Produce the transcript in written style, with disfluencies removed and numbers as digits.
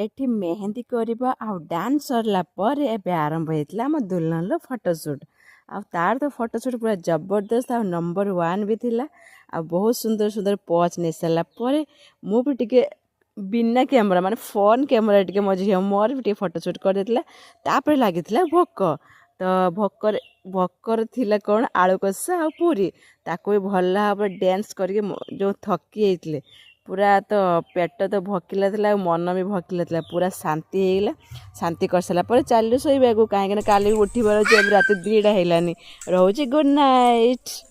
एठी मेहंदी करबा आ डांस सरला पर एबे आरंभ होइतला हम दुल्हन फोटोशूट आ तार तो फोटोशूट पूरा जबरदस्त आ नंबर 1 भी थिला आ बहुत सुंदर सुंदर पोज ने सरला पर मु भी टिके बिना कैमरा माने फोन कैमरा टिके मझी मोर भी टिके फोटोशूट कर देतला तापर लागितला भोक तो भोकर थिला कौन आलू कषा आ पूरी ताको भी भल भाव डांस करके जो थकी जाइतले पूरा तो पेट तो भकिला थिला मन भी भकिला थिला पूरा शांति होइला शांति कर सारा पर चलू शोइबा को कहीं काली उठिबार अछि रात 2टा हेलानी रहउची गुड नाइट।